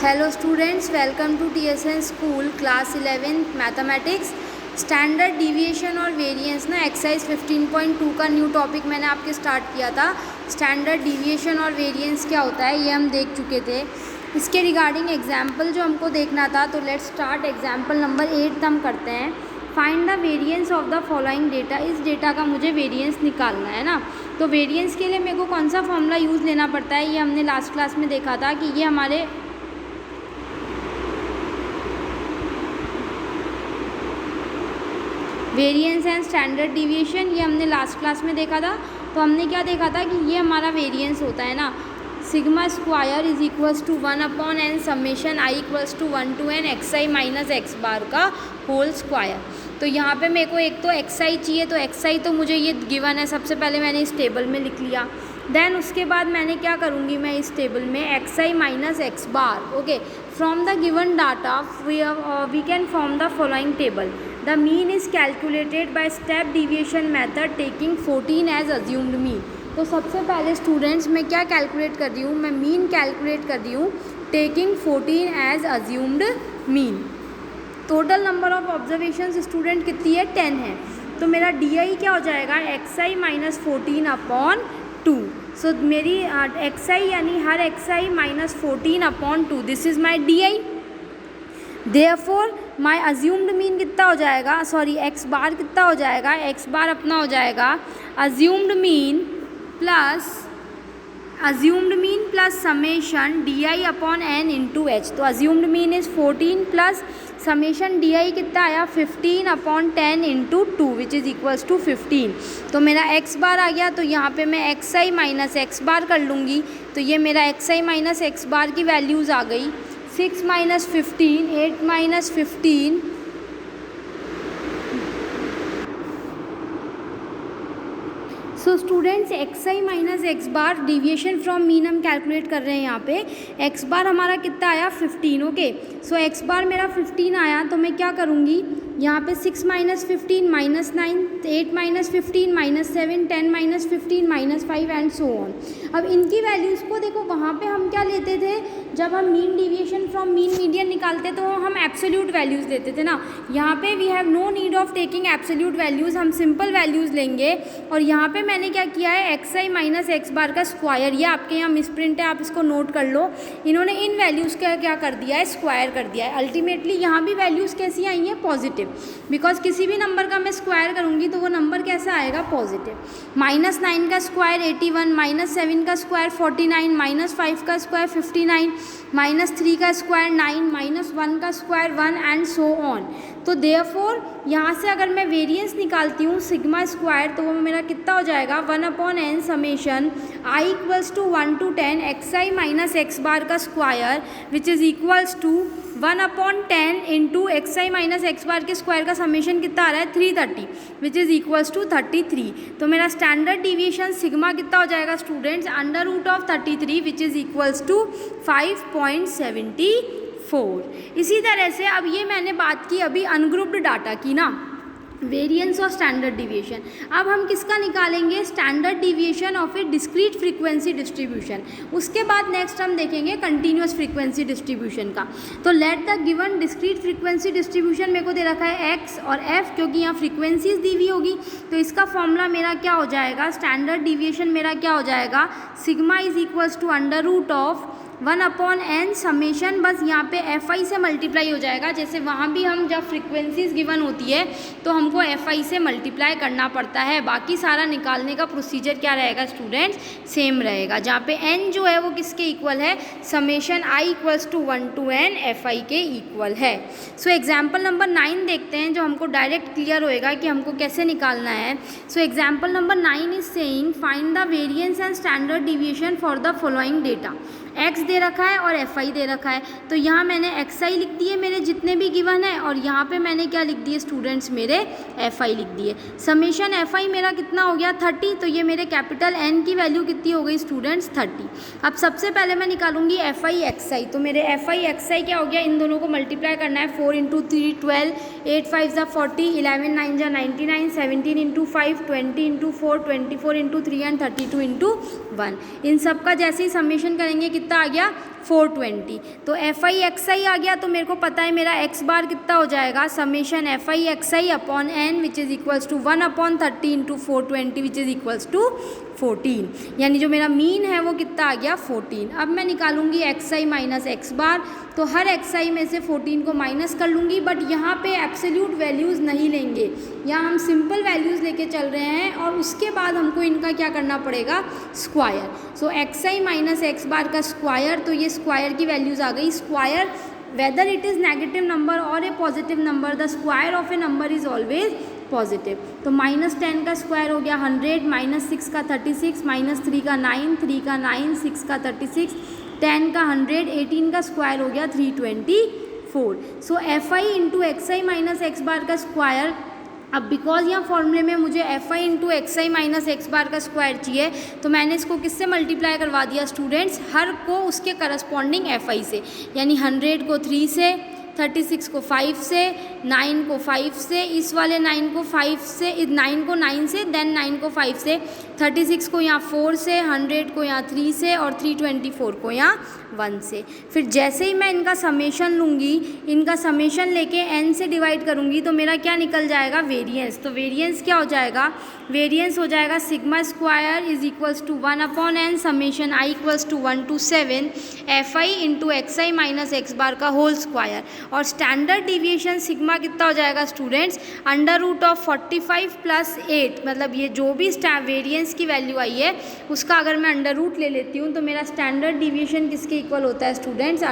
Hello students, welcome to TSN school class 11 mathematics. Standard deviation और variance ना exercise 15.2 का new topic मैंने आपके स्टार्ट किया था। स्टैंडर्ड डिविएशन और वेरिएंस क्या होता है ये हम देख चुके थे। इसके रिगार्डिंग एग्जाम्पल जो हमको देखना था, तो लेट्स स्टार्ट। एग्जाम्पल नंबर 8 हम करते हैं। Find the variance of the following data. इस डेटा का मुझे वेरिएंस निकालना है ना। तो वेरिएंस के लिए मेरे को कौन सा फॉर्मूला यूज़ लेना पड़ता है, ये हमने लास्ट क्लास में देखा था कि ये हमारे वेरिएंस एंड स्टैंडर्ड डिविएशन, ये हमने लास्ट क्लास में देखा था। तो हमने क्या देखा था कि ये हमारा वेरिएंस होता है ना, sigma square is equals to 1/n summation i equals to 1 to n xi minus x bar का होल स्क्वायर। तो यहाँ पे मेरे को एक तो xi चाहिए, तो xi तो मुझे ये गिवन है, सबसे पहले मैंने इस टेबल में लिख लिया। देन उसके बाद मैंने क्या करूँगी, मैं इस टेबल में xi minus x bar, okay, from the given data we can form the following table. The mean is calculated by step deviation method taking 14 as assumed mean। तो सबसे पहले स्टूडेंट्स मैं क्या कैलकुलेट कर रही हूँ, मैं मीन कैलकुलेट कर रही हूँ taking 14 as assumed mean. Total number of observation student कितनी है, 10 है। तो मेरा DI क्या हो जाएगा, xi माइनस 14/2। सो मेरी xi यानी हर xi minus 14/2, this is my DI। Therefore my assumed mean कितना हो जाएगा, सॉरी एक्स बार कितना हो जाएगा, एक्स बार अपना हो जाएगा assumed mean plus summation DI/n into h. तो assumed mean is 14 plus summation DI कितना आया 15/10 into 2 which is equals to 15। तो मेरा एक्स बार आ गया, तो यहाँ पे मैं xi माइनस एक्स बार कर लूँगी। तो ये मेरा xi माइनस एक्स बार की वैल्यूज़ आ गई, 6 minus 15, 8 minus 15, so students xi minus x bar deviation from mean हम कैलकुलेट कर रहे हैं। यहाँ पे एक्स बार हमारा कितना आया 15, ओके। सो एक्स बार मेरा 15 आया, तो मैं क्या करूँगी, यहाँ पे 6 minus 15 minus 9, 8 minus 15 minus 7, 10 minus 15 minus 5 and so on. अब इनकी वैल्यूज़ को देखो, वहाँ पे हम क्या लेते थे, जब हम mean deviation from mean median निकालते तो हम एब्सोल्यूट वैल्यूज़ लेते थे ना। यहाँ पे we have no need of taking absolute values, हम सिंपल वैल्यूज़ लेंगे। और यहाँ पे मैंने क्या किया है, xi माइनस एक्स बार का स्क्वायर, ये आपके यहाँ मिसप्रिंट है, आप इसको नोट कर लो। इन्होंने इन वैल्यूज़ का क्या कर दिया है, स्क्वायर कर दिया है। अल्टीमेटली यहाँ भी वैल्यूज़ कैसी आई हैं, पॉजिटिव, बिकॉज किसी भी नंबर का मैं स्क्वायर करूँगी तो वो नंबर कैसा आएगा, पॉजिटिव। -9 का स्क्वायर 81, -7 का स्क्वायर 49, -5 का स्क्वायर 59, -3 का स्क्वायर 9, -1 का स्क्वायर 1 एंड सो ऑन। तो देयरफॉर यहाँ से अगर मैं वेरिएंस निकालती हूँ सिग्मा स्क्वायर, तो वो मेरा कितना हो जाएगा 1/n summation i equals to 1 to 10 xi minus x bar का square which is equals to 1/10 into xi minus x bar के स्क्वायर का समेशन कितना आ रहा है 330 विच इज़ इक्वल्स टू 33। तो मेरा स्टैंडर्ड डिविएशन सिग्मा कितना हो जाएगा students, √33 which is equals to 5.74। इसी तरह से अब ये मैंने बात की अभी अनग्रुप्ड डाटा की ना, वेरिएंस और स्टैंडर्ड डिविएशन। अब हम किसका निकालेंगे, standard deviation of A discrete frequency distribution. उसके बाद नेक्स्ट हम देखेंगे कंटिन्यूस फ्रीक्वेंसी डिस्ट्रीब्यूशन का। तो let the given discrete frequency distribution मेरे को दे रखा है x और f, क्योंकि यहाँ फ्रीक्वेंसीज दी हुई होगी। तो इसका फॉर्मूला मेरा क्या हो जाएगा, स्टैंडर्ड डिविएशन मेरा क्या हो जाएगा, sigma is equals to √1/n summation, बस यहाँ पे fi से मल्टीप्लाई हो जाएगा। जैसे वहाँ भी हम जब फ्रीक्वेंसीज गिवन होती है तो हमको fi से मल्टीप्लाई करना पड़ता है, बाकी सारा निकालने का प्रोसीजर क्या रहेगा स्टूडेंट्स, सेम रहेगा। जहाँ पे n जो है वो किसके इक्वल है, summation i equals to 1 to n fi के इक्वल है। सो एग्जाम्पल नंबर 9 देखते हैं, जो हमको डायरेक्ट क्लियर होएगा कि हमको कैसे निकालना है। So example number 9 is saying find the variance and standard deviation for the following data. x दे रखा है और fi दे रखा है, तो यहाँ मैंने xi लिख दिए मेरे जितने भी गिवन है, और यहाँ पे मैंने क्या लिख दिए स्टूडेंट्स, मेरे fi लिख दिए। समेशन fi मेरा कितना हो गया 30, तो ये मेरे कैपिटल N की वैल्यू कितनी हो गई स्टूडेंट्स 30। अब सबसे पहले मैं निकालूंगी एफ आई एक्स आई, तो मेरे एफ आई एक्स आई क्या हो गया, इन दोनों को मल्टीप्लाई करना है, 4 इंटू 3 12, 8 5 ज़ा 40, 11 9 ज़ा 99, 17 into 5 20 into 4 24 into 3 and 32 into 1। इन सब का जैसे ही समेशन करेंगे कितना आ गया 420। तो एफ आई एक्स आई आ गया, तो मेरे को पता है मेरा एक्स बार कितना हो जाएगा, summation f i x i upon n which is equals to 1/30 into 420 which is equals to 14, यानी जो मेरा मीन है वो कितना आ गया 14। अब मैं निकालूंगी एक्स आई माइनस एक्स बार, तो हर एक्स आई में से 14 को माइनस कर लूँगी, बट यहाँ पे एब्सोल्यूट वैल्यूज़ नहीं लेंगे, यहाँ हम सिंपल वैल्यूज़ लेके चल रहे हैं और उसके बाद हमको इनका क्या करना पड़ेगा, square. So x i minus x bar का स्क्वायर, तो ये स्क्वायर की वैल्यूज़ आ गई। Square whether it is negative number और a positive number, the square of a number is always positive. तो -10 का स्क्वायर हो गया 100, -6 का 36, -3 का 9, 3 का 9, 6 का 36, 10 का 100, 18 का स्क्वायर हो गया 324। So f i into x i minus x bar का स्क्वायर, अब बिकॉज यहाँ फॉर्मूले में मुझे f i into x i minus x bar का स्क्वायर चाहिए, तो मैंने इसको किससे मल्टीप्लाई करवा दिया स्टूडेंट्स, हर को उसके करस्पॉन्डिंग एफ आई से, यानी 100 को 3 से, 36 को 5 से, 9 को 5 से, इस वाले 9 को 5 से, 9 को 9 से, देन 9 को 5 से, 36 को यहाँ 4 से, 100 को यहाँ 3 से और 324 को यहाँ 1 से। फिर जैसे ही मैं इनका समेशन लूँगी, इनका समेशन लेके n से डिवाइड करूँगी, तो मेरा क्या निकल जाएगा, वेरिएंस। तो वेरिएंस क्या हो जाएगा, वेरिएंस हो जाएगा sigma square is equals to 1/n summation i equals to 1 to 7 f i into x i minus x bar का होल स्क्वायर। और स्टैंडर्ड डिविएशन सिग्मा कितना हो जाएगा स्टूडेंट्स, √45 + 8, मतलब ये जो भी वेरिएंस की वैल्यू आई है उसका अगर मैं √ ले लेती हूँ, तो मेरा स्टैंडर्ड डिविएशन किसके इक्वल होता है स्टूडेंट्स, √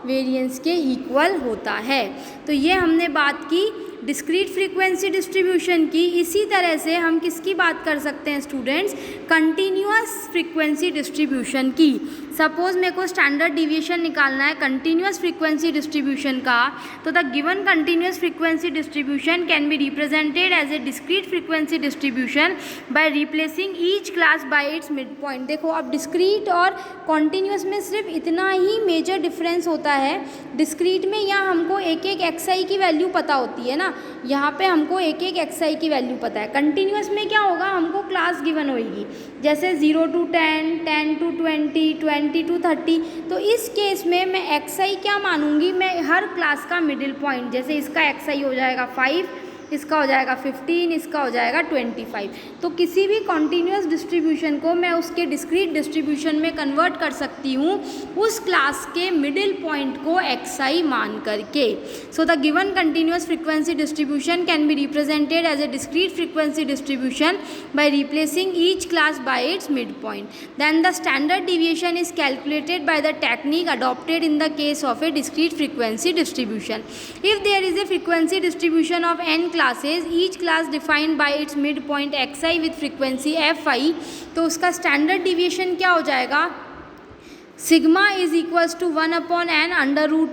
वेरिएंस के इक्वल होता है। तो ये हमने बात की डिस्क्रीट फ्रीक्वेंसी डिस्ट्रीब्यूशन की। इसी तरह से हम किसकी बात कर सकते हैं स्टूडेंट्स, कंटिन्यूअस फ्रीक्वेंसी डिस्ट्रीब्यूशन की। सपोज मेरे को स्टैंडर्ड डिविएशन निकालना है कंटिन्यूअस फ्रीक्वेंसी डिस्ट्रीब्यूशन का, तो the given continuous frequency distribution can be represented as a discrete frequency distribution by replacing each class by its mid point. देखो अब discrete और कॉन्टीन्यूअस में सिर्फ इतना ही मेजर डिफरेंस होता है। डिस्क्रीट में यहाँ हमको एक एक एक्स आई की वैल्यू पता होती है ना, यहाँ पे हमको एक एक एक्स आई की वैल्यू पता है। कंटिन्यूअस में क्या होगा, हमको क्लास गिवन होगी, जैसे 0 to 10, 10 to 20, 20 to 30। तो इस केस में मैं एक्स आई क्या मानूंगी, मैं हर क्लास का मिडिल पॉइंट, जैसे इसका एक्स आई हो जाएगा 5, इसका हो जाएगा 15, इसका हो जाएगा 25। तो किसी भी कॉन्टीन्यूअस डिस्ट्रीब्यूशन को मैं उसके डिस्क्रीट डिस्ट्रीब्यूशन में कन्वर्ट कर सकती हूँ उस क्लास के मिडिल पॉइंट को एक्स आई मान करके। So the given continuous frequency distribution can be represented as a discrete frequency distribution by replacing each class by its mid point. Then the standard deviation is calculated by the technique adopted in the case of a discrete frequency distribution. If there is a frequency distribution of n classes, each class defined by its midpoint xi with frequency fi, तो उसका standard deviation क्या हो जाएगा, sigma is equals to 1/n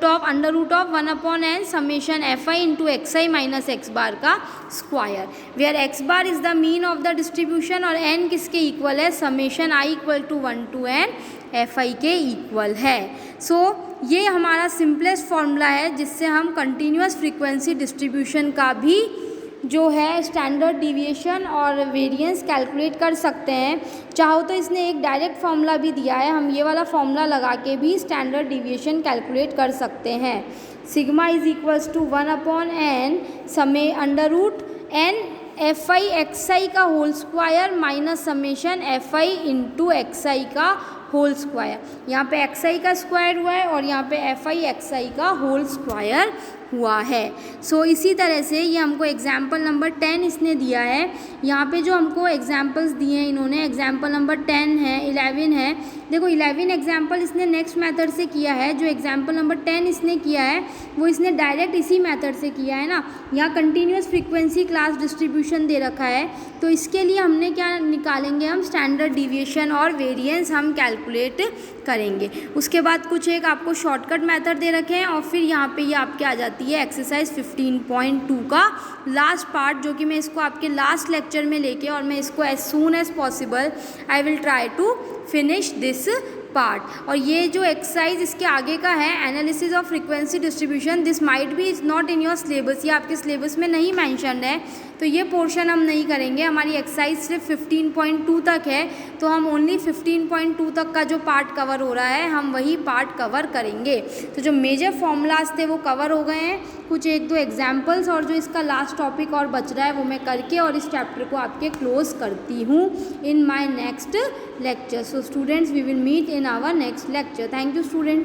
√of 1/n summation f i into x i minus x bar का square, where x bar is the mean of the distribution और n किसके equal है, summation i equal to 1 to n f i के equal है। सो ये हमारा simplest formula है जिससे हम कंटिन्यूअस फ्रीक्वेंसी डिस्ट्रीब्यूशन का भी जो है स्टैंडर्ड डिविएशन और वेरिएंस कैलकुलेट कर सकते हैं। चाहो तो इसने एक डायरेक्ट फार्मूला भी दिया है, हम ये वाला फार्मूला लगा के भी स्टैंडर्ड डिविएशन कैलकुलेट कर सकते हैं। Sigma is equals to 1/n समय √n f i x i का whole square minus summation f i into x i का होल स्क्वायर। यहाँ पे एक्स आई का स्क्वायर हुआ है और यहाँ पे एफ आई एक्स आई का होल स्क्वायर हुआ है। सो इसी तरह से ये हमको एग्जाम्पल नंबर 10 इसने दिया है। यहाँ पे जो हमको एग्जाम्पल्स दिए हैं इन्होंने, एग्जाम्पल नंबर 10 है, 11 है। देखो 11 एग्जाम्पल इसने नेक्स्ट मेथड से किया है, जो एग्जाम्पल नंबर 10 इसने किया है वो इसने डायरेक्ट इसी मेथड से किया है ना। यहाँ कंटिन्यूअस फ्रीक्वेंसी क्लास डिस्ट्रीब्यूशन दे रखा है, तो इसके लिए हमने क्या निकालेंगे, हम स्टैंडर्ड डिविएशन और वेरिएंस हम कैलकुलेट करेंगे। उसके बाद कुछ एक आपको शॉर्टकट मेथड दे रखे हैं और फिर यहाँ पे ये आपके आ जाती है एक्सरसाइज 15.2 का लास्ट पार्ट, जो कि मैं इसको आपके लास्ट लेक्चर में लेके और मैं इसको as soon as possible I will try to finish this part. और ये जो एक्सरसाइज इसके आगे का है, analysis of frequency distribution, this might be is not in your syllabus, ये आपके सिलेबस में नहीं मेंशन है, तो ये पोर्शन हम नहीं करेंगे। हमारी एक्सरसाइज सिर्फ 15.2 तक है, तो हम ओनली 15.2 तक का जो पार्ट कवर हो रहा है हम वही पार्ट कवर करेंगे। तो जो मेजर फॉर्मूलाज थे वो कवर हो गए हैं, कुछ 1-2 एग्जाम्पल्स, और जो इसका लास्ट टॉपिक और बच रहा है वो मैं करके और इस चैप्टर को आपके क्लोज करती हूँ in my next lecture. So students, we will meet in our next lecture. Thank you students.